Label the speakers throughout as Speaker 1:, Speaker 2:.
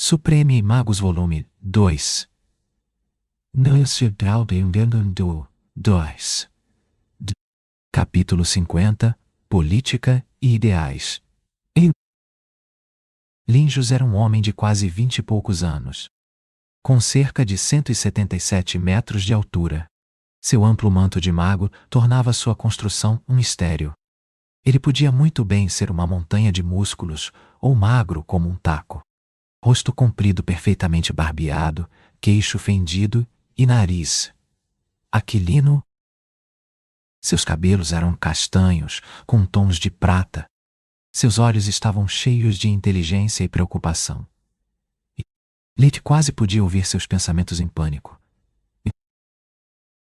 Speaker 1: Supreme Magos Volume 2. Capítulo 50. Política e Ideais. Linjos era um homem de quase 20 e poucos anos, com cerca de 177 metros de altura. Seu amplo manto de mago tornava sua construção um mistério. Ele podia muito bem ser uma montanha de músculos ou magro como um taco. Rosto comprido perfeitamente barbeado, queixo fendido e nariz aquilino. Seus cabelos eram castanhos, com tons de prata. Seus olhos estavam cheios de inteligência e preocupação. Lit quase podia ouvir seus pensamentos em pânico.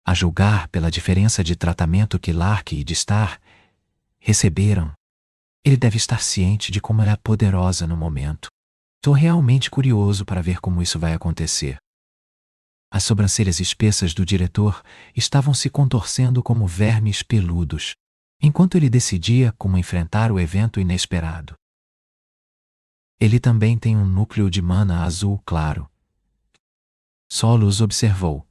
Speaker 1: A julgar pela diferença de tratamento que Lark e Distar receberam, ele deve estar ciente de como ela é poderosa no momento. Estou realmente curioso para ver como isso vai acontecer. As sobrancelhas espessas do diretor estavam se contorcendo como vermes peludos, enquanto ele decidia como enfrentar o evento inesperado. Ele também tem um núcleo de mana azul claro. Solus observou.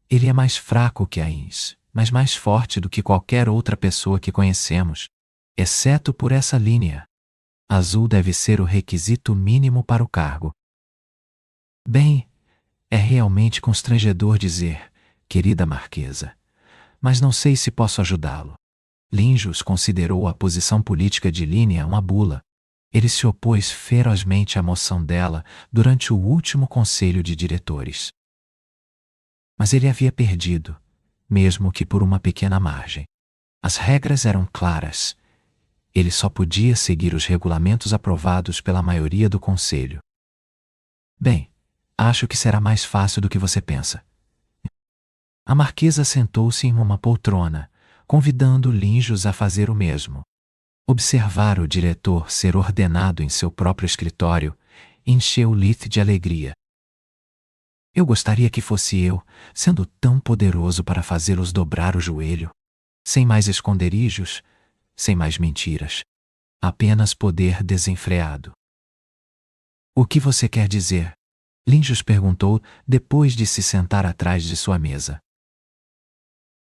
Speaker 1: Ele é mais fraco que Ainz, mas mais forte do que qualquer outra pessoa que conhecemos, exceto por essa linha. Azul deve ser o requisito mínimo para o cargo. Bem, é realmente constrangedor dizer, querida Marquesa, mas não sei se posso ajudá-lo. Linjos considerou a posição política de Línia uma bula. Ele se opôs ferozmente à moção dela durante o último conselho de diretores. Mas ele havia perdido, mesmo que por uma pequena margem. As regras eram claras. Ele só podia seguir os regulamentos aprovados pela maioria do conselho. Bem, acho que será mais fácil do que você pensa. A marquesa sentou-se em uma poltrona, convidando Linjos a fazer o mesmo. Observar o diretor ser ordenado em seu próprio escritório encheu Lith de alegria. Eu gostaria que fosse eu, sendo tão poderoso para fazê-los dobrar o joelho. Sem mais esconderijos, sem mais mentiras. Apenas poder desenfreado. O que você quer dizer? Linjos perguntou depois de se sentar atrás de sua mesa.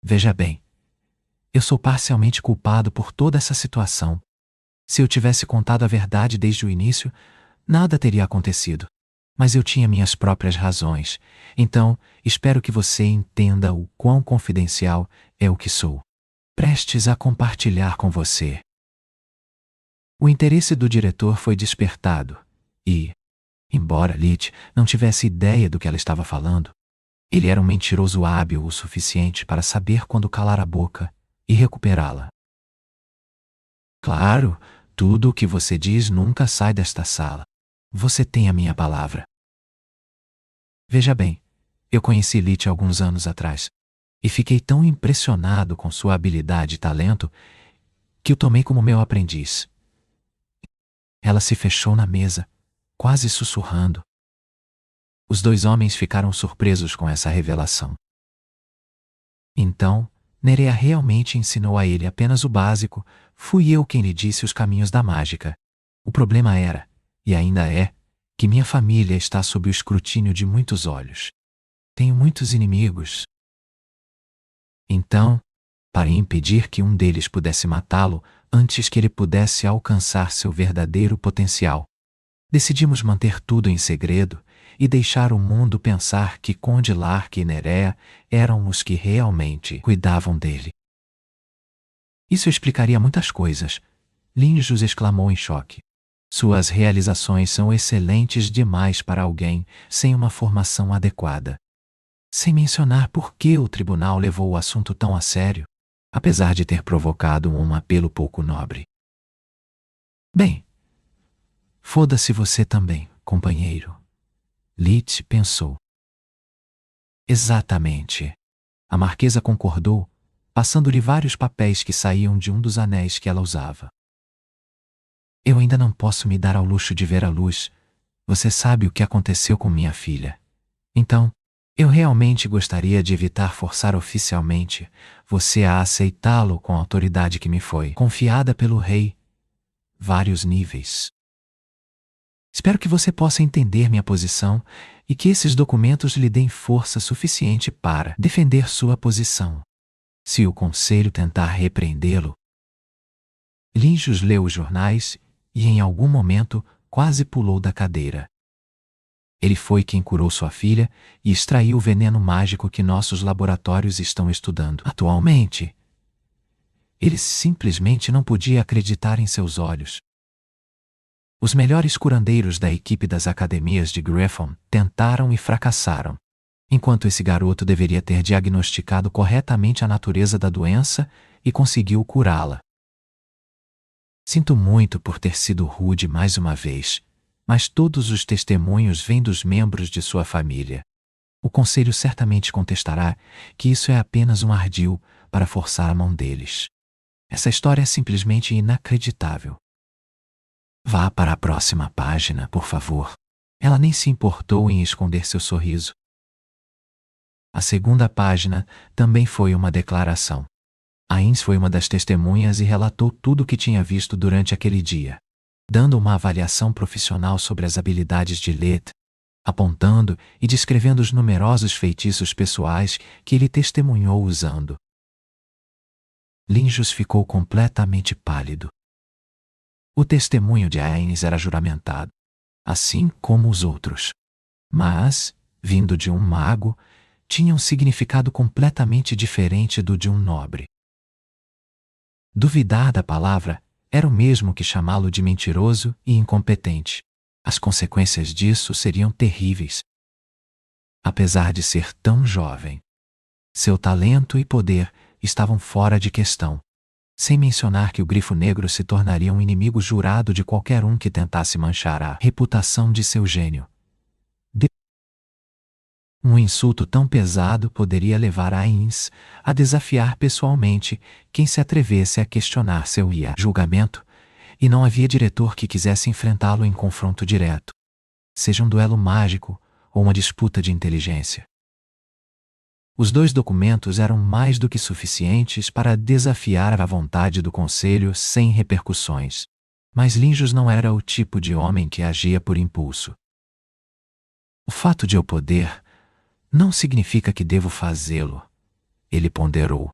Speaker 1: Veja bem. Eu sou parcialmente culpado por toda essa situação. Se eu tivesse contado a verdade desde o início, nada teria acontecido. Mas eu tinha minhas próprias razões. Então, espero que você entenda o quão confidencial é o que sou prestes a compartilhar com você. O interesse do diretor foi despertado e, embora Lit não tivesse ideia do que ela estava falando, ele era um mentiroso hábil o suficiente para saber quando calar a boca e recuperá-la. Claro, tudo o que você diz nunca sai desta sala. Você tem a minha palavra. Veja bem, eu conheci Lit alguns anos atrás, e fiquei tão impressionado com sua habilidade e talento que o tomei como meu aprendiz. Ela se fechou na mesa, quase sussurrando. Os dois homens ficaram surpresos com essa revelação. Então, Nerea realmente ensinou a ele apenas o básico, fui eu quem lhe disse os caminhos da mágica. O problema era, e ainda é, que minha família está sob o escrutínio de muitos olhos. Tenho muitos inimigos. Então, para impedir que um deles pudesse matá-lo antes que ele pudesse alcançar seu verdadeiro potencial, decidimos manter tudo em segredo e deixar o mundo pensar que Conde Lark e Nerea eram os que realmente cuidavam dele. Isso explicaria muitas coisas, Linjos exclamou em choque. Suas realizações são excelentes demais para alguém sem uma formação adequada. Sem mencionar por que o tribunal levou o assunto tão a sério, apesar de ter provocado um apelo pouco nobre. Bem, foda-se você também, companheiro. Lit pensou. Exatamente. A marquesa concordou, passando-lhe vários papéis que saíam de um dos anéis que ela usava. Eu ainda não posso me dar ao luxo de ver a luz. Você sabe o que aconteceu com minha filha. Então, eu realmente gostaria de evitar forçar oficialmente você a aceitá-lo com a autoridade que me foi confiada pelo rei. Vários níveis. Espero que você possa entender minha posição e que esses documentos lhe deem força suficiente para defender sua posição. Se o conselho tentar repreendê-lo, Lynjus leu os jornais e, em algum momento, quase pulou da cadeira. Ele foi quem curou sua filha e extraiu o veneno mágico que nossos laboratórios estão estudando atualmente. Ele simplesmente não podia acreditar em seus olhos. Os melhores curandeiros da equipe das academias de Griffon tentaram e fracassaram, enquanto esse garoto deveria ter diagnosticado corretamente a natureza da doença e conseguiu curá-la. Sinto muito por ter sido rude mais uma vez, mas todos os testemunhos vêm dos membros de sua família. O conselho certamente contestará que isso é apenas um ardil para forçar a mão deles. Essa história é simplesmente inacreditável. Vá para a próxima página, por favor. Ela nem se importou em esconder seu sorriso. A segunda página também foi uma declaração. Ains foi uma das testemunhas e relatou tudo o que tinha visto durante aquele dia, dando uma avaliação profissional sobre as habilidades de Lith, apontando e descrevendo os numerosos feitiços pessoais que ele testemunhou usando. Lynjus ficou completamente pálido. O testemunho de Ains era juramentado, assim como os outros. Mas, vindo de um mago, tinha um significado completamente diferente do de um nobre. Duvidar da palavra era o mesmo que chamá-lo de mentiroso e incompetente. As consequências disso seriam terríveis. Apesar de ser tão jovem, seu talento e poder estavam fora de questão, sem mencionar que o Grifo Negro se tornaria um inimigo jurado de qualquer um que tentasse manchar a reputação de seu gênio. Um insulto tão pesado poderia levar Ains a desafiar pessoalmente quem se atrevesse a questionar seu julgamento, e não havia diretor que quisesse enfrentá-lo em confronto direto, seja um duelo mágico ou uma disputa de inteligência. Os dois documentos eram mais do que suficientes para desafiar a vontade do conselho sem repercussões, mas Lynjus não era o tipo de homem que agia por impulso. O fato de eu poder não significa que devo fazê-lo, ele ponderou.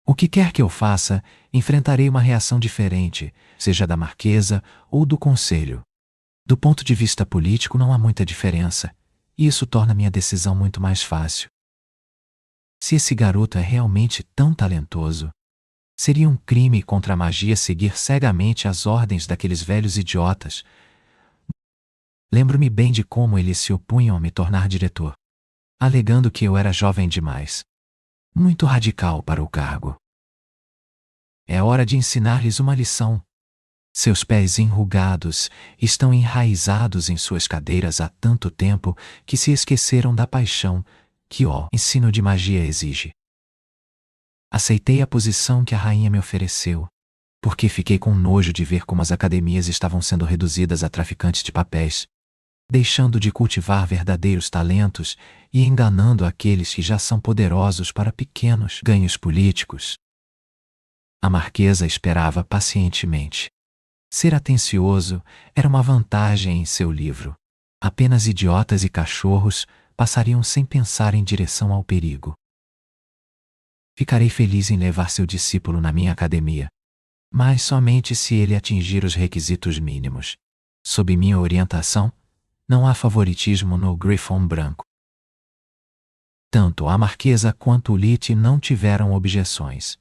Speaker 1: O que quer que eu faça, enfrentarei uma reação diferente, seja da Marquesa ou do Conselho. Do ponto de vista político não há muita diferença, e isso torna minha decisão muito mais fácil. Se esse garoto é realmente tão talentoso, seria um crime contra a magia seguir cegamente as ordens daqueles velhos idiotas. Lembro-me bem de como eles se opunham a me tornar diretor, alegando que eu era jovem demais. Muito radical para o cargo. É hora de ensinar-lhes uma lição. Seus pés enrugados estão enraizados em suas cadeiras há tanto tempo que se esqueceram da paixão que o ensino de magia exige. Aceitei a posição que a rainha me ofereceu, porque fiquei com nojo de ver como as academias estavam sendo reduzidas a traficantes de papéis, deixando de cultivar verdadeiros talentos e enganando aqueles que já são poderosos para pequenos ganhos políticos. A Marquesa esperava pacientemente. Ser atencioso era uma vantagem em seu livro. Apenas idiotas e cachorros passariam sem pensar em direção ao perigo. Ficarei feliz em levar seu discípulo na minha academia, mas somente se ele atingir os requisitos mínimos. Sob minha orientação, não há favoritismo no Griffon branco. Tanto a Marquesa quanto o Lith não tiveram objeções.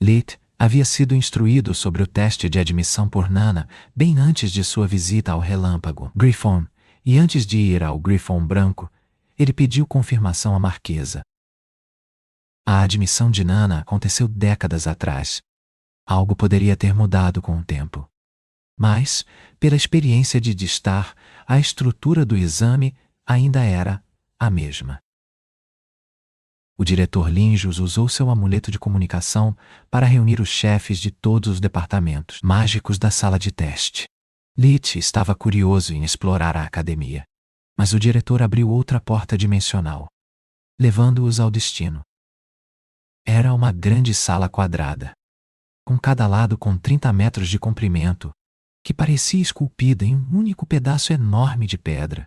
Speaker 1: Lith havia sido instruído sobre o teste de admissão por Nana bem antes de sua visita ao Relâmpago Griffon, e antes de ir ao Griffon branco, ele pediu confirmação à Marquesa. A admissão de Nana aconteceu décadas atrás. Algo poderia ter mudado com o tempo. Mas, pela experiência de Distar, a estrutura do exame ainda era a mesma. O diretor Lynjus usou seu amuleto de comunicação para reunir os chefes de todos os departamentos mágicos da sala de teste. Lith estava curioso em explorar a academia, mas o diretor abriu outra porta dimensional, levando-os ao destino. Era uma grande sala quadrada, com cada lado com 30 metros de comprimento, que parecia esculpida em um único pedaço enorme de pedra.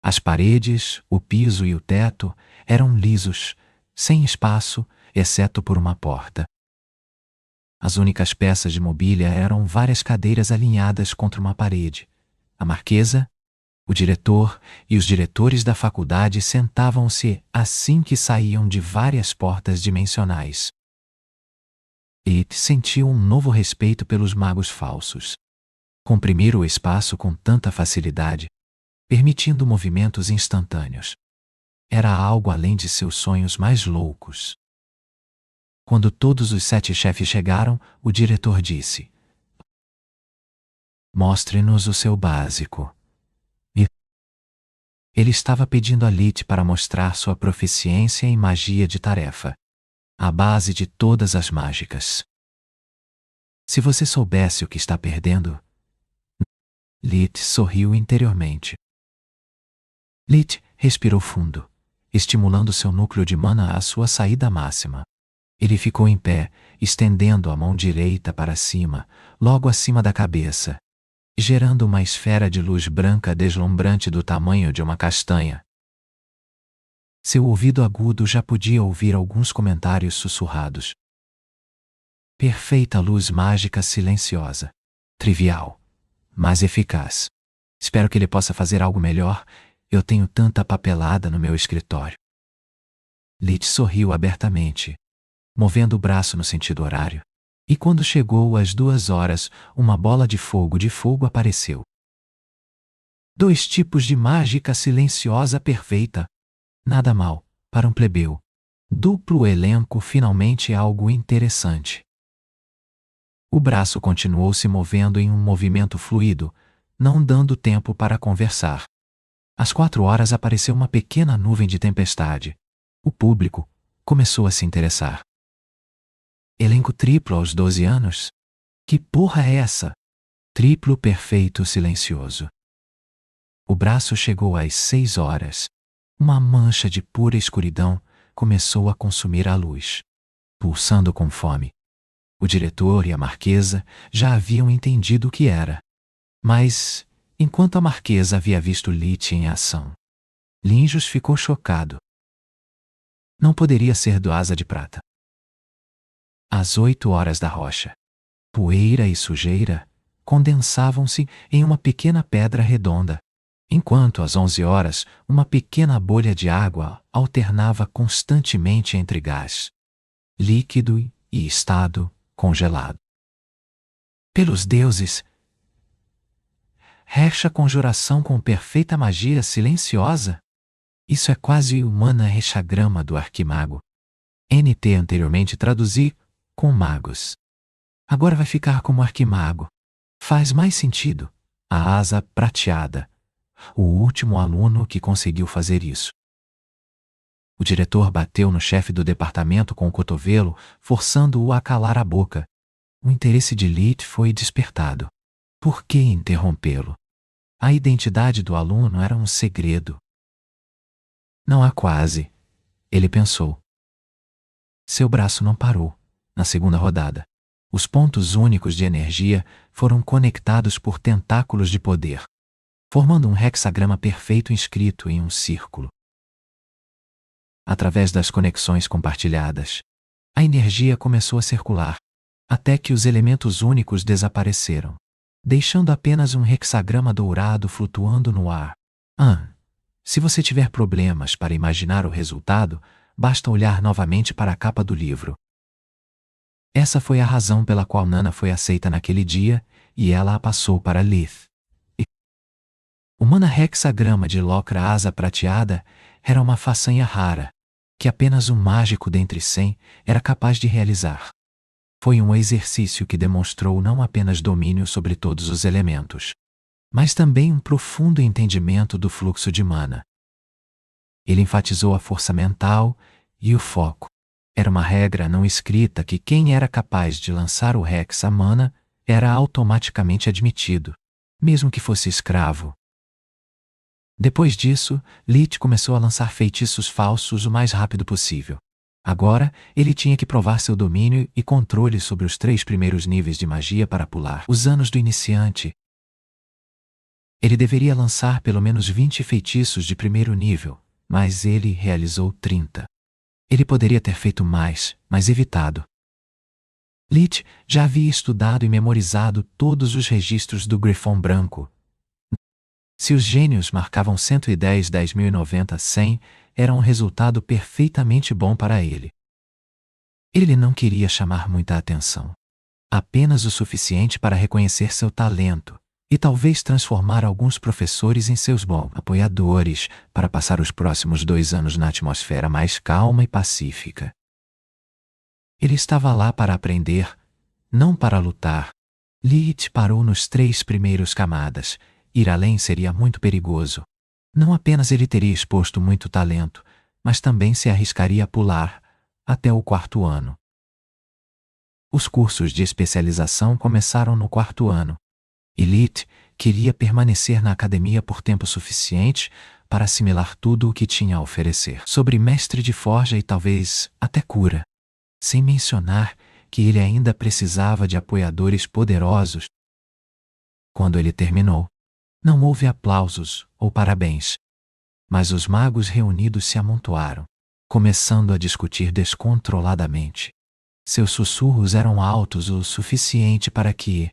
Speaker 1: As paredes, o piso e o teto eram lisos, sem espaço, exceto por uma porta. As únicas peças de mobília eram várias cadeiras alinhadas contra uma parede. A marquesa, o diretor e os diretores da faculdade sentavam-se assim que saíam de várias portas dimensionais. It sentiu um novo respeito pelos magos falsos. Comprimiram o espaço com tanta facilidade, permitindo movimentos instantâneos. Era algo além de seus sonhos mais loucos. Quando todos os 7 chefes chegaram, o diretor disse: "Mostre-nos o seu básico." Ele estava pedindo a Lit para mostrar sua proficiência em magia de tarefa, a base de todas as mágicas. Se você soubesse o que está perdendo... Lit sorriu interiormente. Lit respirou fundo, estimulando seu núcleo de mana à sua saída máxima. Ele ficou em pé, estendendo a mão direita para cima, logo acima da cabeça, gerando uma esfera de luz branca deslumbrante do tamanho de uma castanha. Seu ouvido agudo já podia ouvir alguns comentários sussurrados. Perfeita luz mágica silenciosa. Trivial, mas eficaz. Espero que ele possa fazer algo melhor. Eu tenho tanta papelada no meu escritório. Lit sorriu abertamente, movendo o braço no sentido horário. E quando chegou às 2 horas, uma bola de fogo apareceu. 2 tipos de mágica silenciosa perfeita. Nada mal, para um plebeu. Duplo elenco finalmente é algo interessante. O braço continuou se movendo em um movimento fluido, não dando tempo para conversar. Às 4 horas apareceu uma pequena nuvem de tempestade. O público começou a se interessar. Elenco triplo aos 12 anos? Que porra é essa? Triplo perfeito silencioso. O braço chegou às 6 horas. Uma mancha de pura escuridão começou a consumir a luz, pulsando com fome. O diretor e a marquesa já haviam entendido o que era. Mas, enquanto a marquesa havia visto Lit em ação, Linjos ficou chocado. Não poderia ser do Asa de Prata. Às 8 horas da rocha, poeira e sujeira condensavam-se em uma pequena pedra redonda, enquanto às 11 horas uma pequena bolha de água alternava constantemente entre gás, líquido e estado congelado. Pelos deuses! Hexa conjuração com perfeita magia silenciosa? Isso é quase o mana hexagrama do arquimago. NT anteriormente traduzi com magos. Agora vai ficar como arquimago. Faz mais sentido. A asa prateada. O último aluno que conseguiu fazer isso. O diretor bateu no chefe do departamento com o cotovelo, forçando-o a calar a boca. O interesse de Lit foi despertado. Por que interrompê-lo? A identidade do aluno era um segredo. Não há quase, ele pensou. Seu braço não parou. Na segunda rodada, os pontos únicos de energia foram conectados por tentáculos de poder, formando um hexagrama perfeito inscrito em um círculo. Através das conexões compartilhadas, a energia começou a circular, até que os elementos únicos desapareceram, deixando apenas um hexagrama dourado flutuando no ar. Se você tiver problemas para imaginar o resultado, basta olhar novamente para a capa do livro. Essa foi a razão pela qual Nana foi aceita naquele dia, e ela a passou para Lith. O mana hexagrama de Locra Asa Prateada era uma façanha rara, que apenas um mágico dentre 100 era capaz de realizar. Foi um exercício que demonstrou não apenas domínio sobre todos os elementos, mas também um profundo entendimento do fluxo de mana. Ele enfatizou a força mental e o foco. Era uma regra não escrita que quem era capaz de lançar o hexa mana era automaticamente admitido, mesmo que fosse escravo. Depois disso, Lit começou a lançar feitiços falsos o mais rápido possível. Agora, ele tinha que provar seu domínio e controle sobre os 3 primeiros níveis de magia para pular os anos do iniciante. Ele deveria lançar pelo menos 20 feitiços de primeiro nível, mas ele realizou 30. Ele poderia ter feito mais, mas evitado. Lich já havia estudado e memorizado todos os registros do Grifão Branco. Se os gênios marcavam 110, 10.090, 100, era um resultado perfeitamente bom para ele. Ele não queria chamar muita atenção. Apenas o suficiente para reconhecer seu talento, e talvez transformar alguns professores em seus bons apoiadores para passar os próximos 2 anos na atmosfera mais calma e pacífica. Ele estava lá para aprender, não para lutar. Lich parou nos 3 primeiros camadas. Ir além seria muito perigoso. Não apenas ele teria exposto muito talento, mas também se arriscaria a pular até o 4º ano. Os cursos de especialização começaram no 4º ano. E Lich queria permanecer na academia por tempo suficiente para assimilar tudo o que tinha a oferecer sobre mestre de forja e talvez até cura. Sem mencionar que ele ainda precisava de apoiadores poderosos. Quando ele terminou, não houve aplausos ou parabéns. Mas os magos reunidos se amontoaram, começando a discutir descontroladamente. Seus sussurros eram altos o suficiente para que,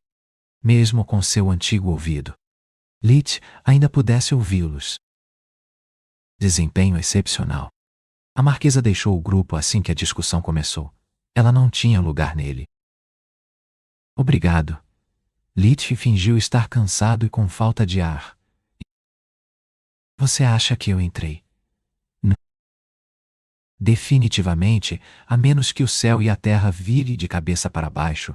Speaker 1: mesmo com seu antigo ouvido, Lich ainda pudesse ouvi-los. Desempenho excepcional. A marquesa deixou o grupo assim que a discussão começou. Ela não tinha lugar nele. Obrigado. Lich fingiu estar cansado e com falta de ar. Você acha que eu entrei? Definitivamente, a menos que o céu e a terra virem de cabeça para baixo,